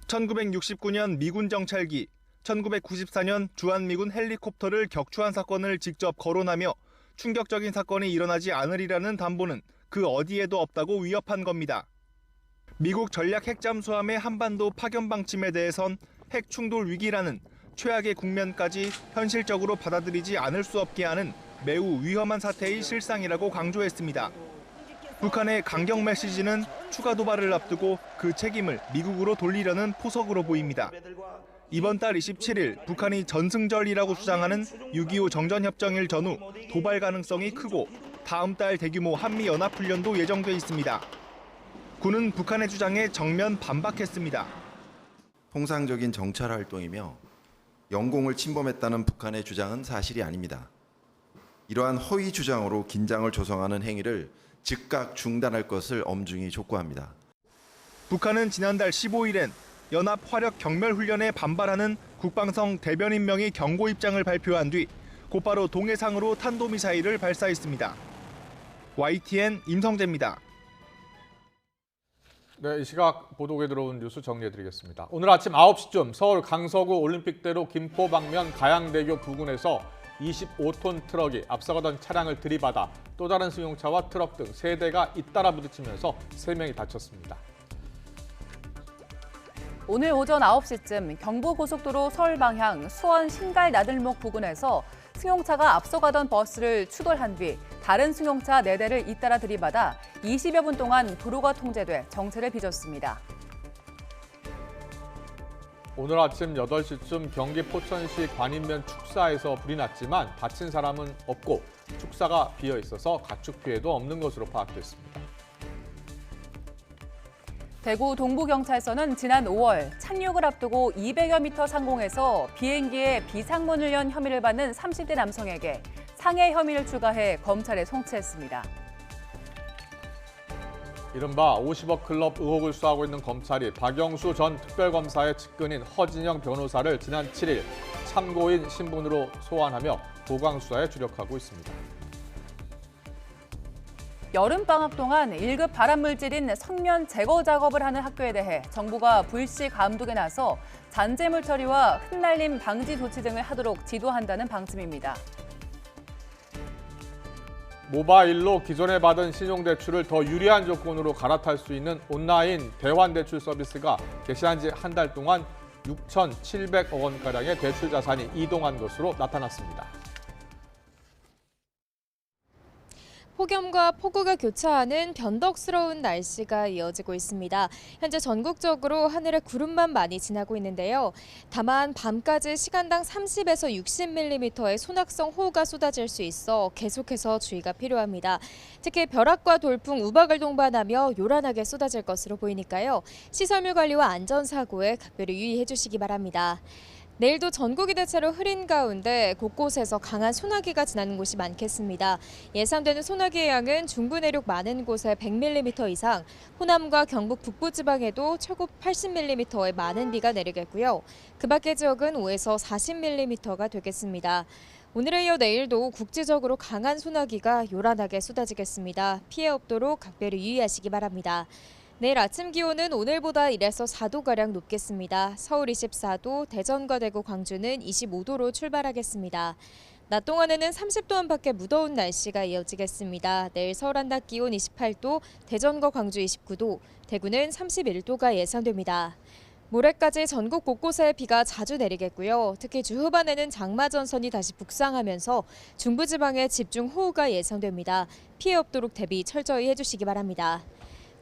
1969년 미군 정찰기, 1994년 주한미군 헬리콥터를 격추한 사건을 직접 거론하며 충격적인 사건이 일어나지 않으리라는 담보는 그 어디에도 없다고 위협한 겁니다. 미국 전략 핵잠수함의 한반도 파견 방침에 대해선 핵 충돌 위기라는 최악의 국면까지 현실적으로 받아들이지 않을 수 없게 하는 매우 위험한 사태의 실상이라고 강조했습니다. 북한의 강경 메시지는 추가 도발을 앞두고 그 책임을 미국으로 돌리려는 포석으로 보입니다. 이번 달 27일 북한이 전승절이라고 주장하는 6.25 정전협정일 전후 도발 가능성이 크고 다음 달 대규모 한미연합훈련도 예정돼 있습니다. 군은 북한의 주장에 정면 반박했습니다. 통상적인 정찰 활동이며 영공을 침범했다는 북한의 주장은 사실이 아닙니다. 이러한 허위 주장으로 긴장을 조성하는 행위를 즉각 중단할 것을 엄중히 촉구합니다. 북한은 지난달 15일엔 연합 화력 경멸 훈련에 반발하는 국방성 대변인 명의 경고 입장을 발표한 뒤 곧바로 동해상으로 탄도미사일을 발사했습니다. YTN 임성재입니다. 네, 이 시각 보도국에 들어온 뉴스 정리해드리겠습니다. 오늘 아침 9시쯤 서울 강서구 올림픽대로 김포 방면 가양대교 부근에서 25톤 트럭이 앞서가던 차량을 들이받아 또 다른 승용차와 트럭 등 3대가 잇따라 부딪히면서 3명이 다쳤습니다. 오늘 오전 9시쯤 경부고속도로 서울 방향 수원 신갈 나들목 부근에서 승용차가 앞서가던 버스를 추돌한 뒤 다른 승용차 4대를 잇따라 들이받아 20여 분 동안 도로가 통제돼 정체를 빚었습니다. 오늘 아침 8시쯤 경기 포천시 관인면 축사에서 불이 났지만 다친 사람은 없고 축사가 비어 있어서 가축 피해도 없는 것으로 파악됐습니다. 대구 동부경찰서는 지난 5월 착륙을 앞두고 200여 미터 상공에서 비행기에 비상문을 연 혐의를 받는 30대 남성에게 상해 혐의를 추가해 검찰에 송치했습니다. 이른바 50억 클럽 의혹을 수사하고 있는 검찰이 박영수 전 특별검사의 측근인 허진영 변호사를 지난 7일 참고인 신분으로 소환하며 보강 수사에 주력하고 있습니다. 여름방학 동안 1급 발암물질인 성면 제거 작업을 하는 학교에 대해 정부가 불시 감독에 나서 잔재물 처리와 흩날림 방지 조치 등을 하도록 지도한다는 방침입니다. 모바일로 기존에 받은 신용대출을 더 유리한 조건으로 갈아탈 수 있는 온라인 대환대출 서비스가 개시한 지 한 달 동안 6,700억 원가량의 대출 자산이 이동한 것으로 나타났습니다. 폭염과 폭우가 교차하는 변덕스러운 날씨가 이어지고 있습니다. 현재 전국적으로 하늘에 구름만 많이 지나고 있는데요. 다만 밤까지 시간당 30에서 60mm의 소낙성 호우가 쏟아질 수 있어 계속해서 주의가 필요합니다. 특히 벼락과 돌풍, 우박을 동반하며 요란하게 쏟아질 것으로 보이니까요. 시설물 관리와 안전사고에 각별히 유의해 주시기 바랍니다. 내일도 전국이 대체로 흐린 가운데 곳곳에서 강한 소나기가 지나는 곳이 많겠습니다. 예상되는 소나기의 양은 중부 내륙 많은 곳에 100mm 이상, 호남과 경북 북부 지방에도 최고 80mm의 많은 비가 내리겠고요. 그 밖의 지역은 5에서 40mm가 되겠습니다. 오늘에 이어 내일도 국지적으로 강한 소나기가 요란하게 쏟아지겠습니다. 피해 없도록 각별히 유의하시기 바랍니다. 내일 아침 기온은 오늘보다 1에서 4도가량 높겠습니다. 서울 24도, 대전과 대구, 광주는 25도로 출발하겠습니다. 낮 동안에는 30도 안팎의 무더운 날씨가 이어지겠습니다. 내일 서울 한낮 기온 28도, 대전과 광주 29도, 대구는 31도가 예상됩니다. 모레까지 전국 곳곳에 비가 자주 내리겠고요. 특히 주 후반에는 장마 전선이 다시 북상하면서 중부지방에 집중 호우가 예상됩니다. 피해 없도록 대비 철저히 해주시기 바랍니다.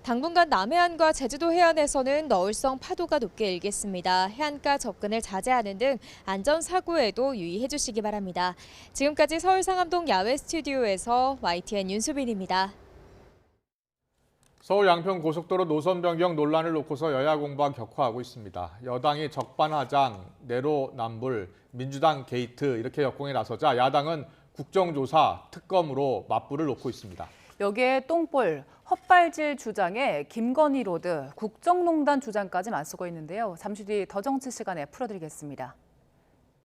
당분간 남해안과 제주도 해안에서는 너울성 파도가 높게 일겠습니다. 해안가 접근을 자제하는 등 안전사고에도 유의해 주시기 바랍니다. 지금까지 서울 상암동 야외 스튜디오에서 YTN 윤수빈입니다. 서울 양평 고속도로 노선 변경 논란을 놓고서 여야 공방 격화하고 있습니다. 여당이 적반하장, 내로남불, 민주당 게이트 이렇게 역공에 나서자 야당은 국정조사, 특검으로 맞불을 놓고 있습니다. 여기에 똥볼, 헛발질 주장에 김건희 로드, 국정농단 주장까지 맞서고 있는데요. 잠시 뒤 더 정치 시간에 풀어드리겠습니다.